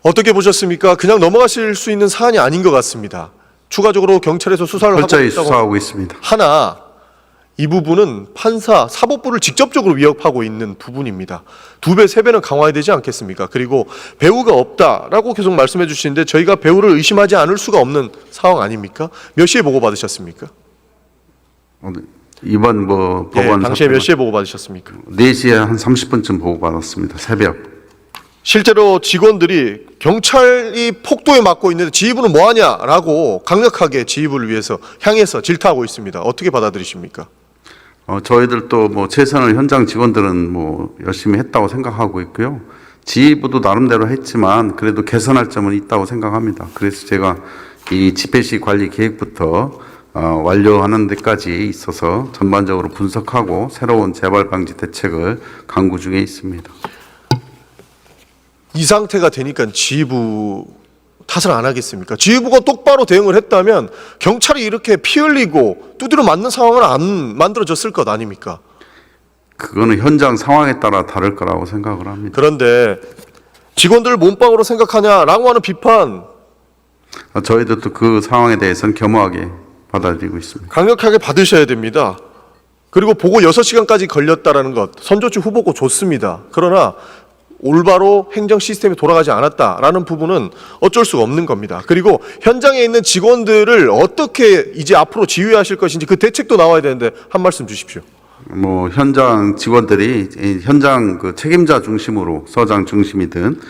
어떻게 보셨습니까? 그냥 넘어가실 수 있는 사안이 아닌 것 같습니다. 추가적으로 경찰에서 수사를 철저히 수사하고 있습니다. 하나, 이 부분은 판사, 사법부를 직접적으로 위협하고 있는 부분입니다. 2배, 3배는 강화해야 되지 않겠습니까? 그리고 배우가 없다라고 계속 말씀해 주시는데 저희가 배우를 의심하지 않을 수가 없는 상황 아닙니까? 몇 시에 보고받으셨습니까? 이번 법원 당시에 몇 시에 보고받으셨습니까? 4시에 한 30분쯤 보고받았습니다. 새벽. 실제로 직원들이 경찰이 폭도에 맞고 있는데 지휘부는 뭐하냐라고 강력하게 지휘부를 위해서 향해서 질타하고 있습니다. 어떻게 받아들이십니까? 저희들도 최선을 현장 직원들은 열심히 했다고 생각하고 있고요. 지휘부도 나름대로 했지만 그래도 개선할 점은 있다고 생각합니다. 그래서 제가 이 집회 시 관리 계획부터 완료하는 데까지 있어서 전반적으로 분석하고 새로운 재발 방지 대책을 강구 중에 있습니다. 이 상태가 되니까 지휘부 탓을 안 하겠습니까? 지휘부가 똑바로 대응을 했다면 경찰이 이렇게 피 흘리고 두드려 맞는 상황을 안 만들어졌을 것 아닙니까? 그거는 현장 상황에 따라 다를 거라고 생각을 합니다. 그런데 직원들을 몸빵으로 생각하냐라고 하는 비판 저희들도 그 상황에 대해서는 겸허하게 받아들이고 있습니다. 강력하게 받으셔야 됩니다. 그리고 보고 6시간까지 걸렸다라는 것, 선조치 후보고 좋습니다. 그러나 올바로 행정 시스템이 돌아가지 않았다라는 부분은 어쩔 수가 없는 겁니다. 그리고 현장에 있는 직원들을 어떻게 이제 앞으로 지휘하실 것인지 그 대책도 나와야 되는데 한 말씀 주십시오. 현장 직원들이 현장 그 책임자 중심으로 서장 중심이든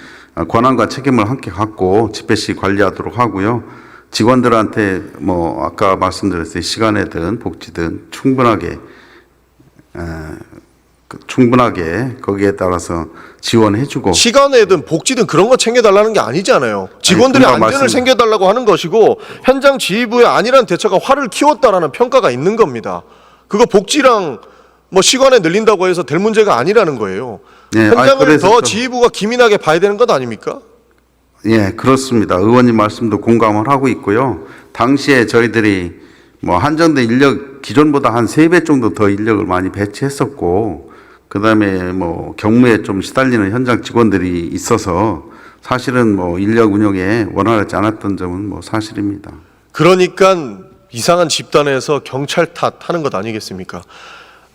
권한과 책임을 함께 갖고 집회 시 관리하도록 하고요. 직원들한테 아까 말씀드렸듯이 시간에든 복지든 충분하게 거기에 따라서 지원해주고 시간에든 복지든 그런 거 챙겨달라는 게 아니잖아요. 직원들의 안전을 챙겨달라고 하는 것이고 현장 지휘부의 안일한 대처가 화를 키웠다라는 평가가 있는 겁니다. 그거 복지랑 시간에 늘린다고 해서 될 문제가 아니라는 거예요. 현장을 더 지휘부가 기민하게 봐야 되는 것 아닙니까? 예, 그렇습니다. 의원님 말씀도 공감을 하고 있고요. 당시에 저희들이 한정된 인력 기존보다 한 3배 정도 더 인력을 많이 배치했었고 그다음에 경무에 좀 시달리는 현장 직원들이 있어서 사실은 인력 운영에 원활하지 않았던 점은 사실입니다. 그러니까 이상한 집단에서 경찰 탓하는 것 아니겠습니까?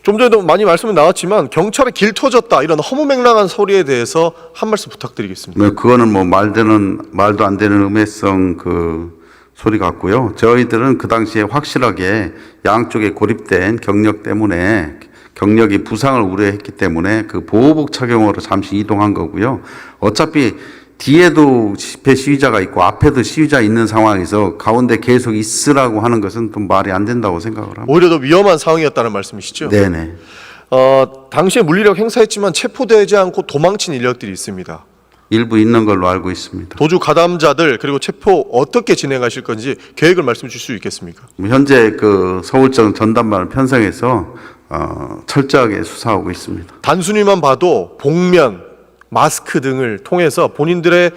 좀 전에도 많이 말씀이 나왔지만 경찰에 길 터졌다 이런 허무맹랑한 소리에 대해서 한 말씀 부탁드리겠습니다. 그거는 말도 안 되는 음해성 소리 같고요. 저희들은 그 당시에 확실하게 양쪽에 고립된 경력 때문에 경력이 부상을 우려했기 때문에 그 보호복 착용으로 잠시 이동한 거고요. 어차피 뒤에도 집회 시위자가 있고 앞에도 시위자 있는 상황에서 가운데 계속 있으라고 하는 것은 좀 말이 안 된다고 생각을 합니다. 오히려 더 위험한 상황이었다는 말씀이시죠? 네네. 당시에 물리력 행사했지만 체포되지 않고 도망친 인력들이 있습니다. 일부 있는 걸로 알고 있습니다. 도주 가담자들 그리고 체포 어떻게 진행하실 건지 계획을 말씀 주실 수 있겠습니까? 현재 서울청 전담반을 편성해서 철저하게 수사하고 있습니다. 단순히만 봐도 복면, 마스크 등을 통해서 본인들의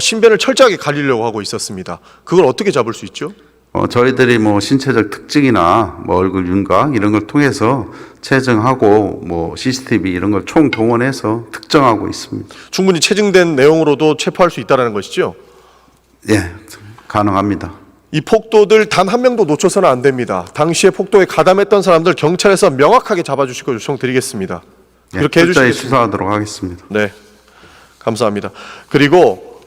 신변을 철저하게 가리려고 하고 있었습니다. 그걸 어떻게 잡을 수 있죠? 저희들이 신체적 특징이나 얼굴 윤곽 이런 걸 통해서 체증하고 CCTV 이런 걸 총동원해서 특정하고 있습니다. 충분히 체증된 내용으로도 체포할 수 있다는 것이죠? 예, 가능합니다. 이 폭도들 단 한 명도 놓쳐서는 안 됩니다. 당시에 폭도에 가담했던 사람들 경찰에서 명확하게 잡아주실 것 요청드리겠습니다. 그렇게 해주시겠습니다. 수사하도록 하겠습니다. 네, 감사합니다. 그리고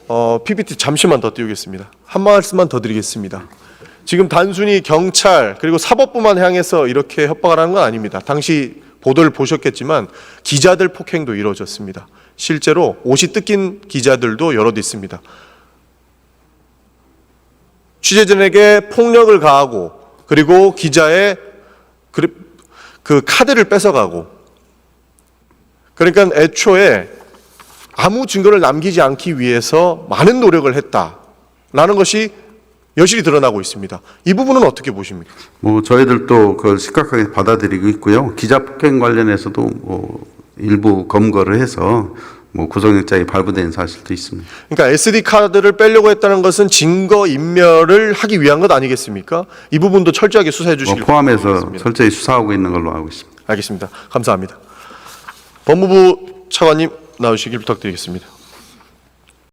PPT 잠시만 더 띄우겠습니다. 한 말씀만 더 드리겠습니다. 지금 단순히 경찰 그리고 사법부만 향해서 이렇게 협박을 하는 건 아닙니다. 당시 보도를 보셨겠지만 기자들 폭행도 이루어졌습니다. 실제로 옷이 뜯긴 기자들도 여럿 있습니다. 취재진에게 폭력을 가하고 그리고 기자의 그 카드를 뺏어가고 그러니까 애초에 아무 증거를 남기지 않기 위해서 많은 노력을 했다라는 것이 여실히 드러나고 있습니다. 이 부분은 어떻게 보십니까? 저희들도 그걸 심각하게 받아들이고 있고요. 기자 폭행 관련해서도 일부 검거를 해서 구속영장이 발부된 사실도 있습니다. 그러니까 SD 카드를 빼려고 했다는 것은 증거 인멸을 하기 위한 것 아니겠습니까? 이 부분도 철저하게 수사해 주시길 포함해서 철저히 수사하고 있는 걸로 알고 있습니다. 알겠습니다. 감사합니다. 법무부 차관님 나오시길 부탁드리겠습니다.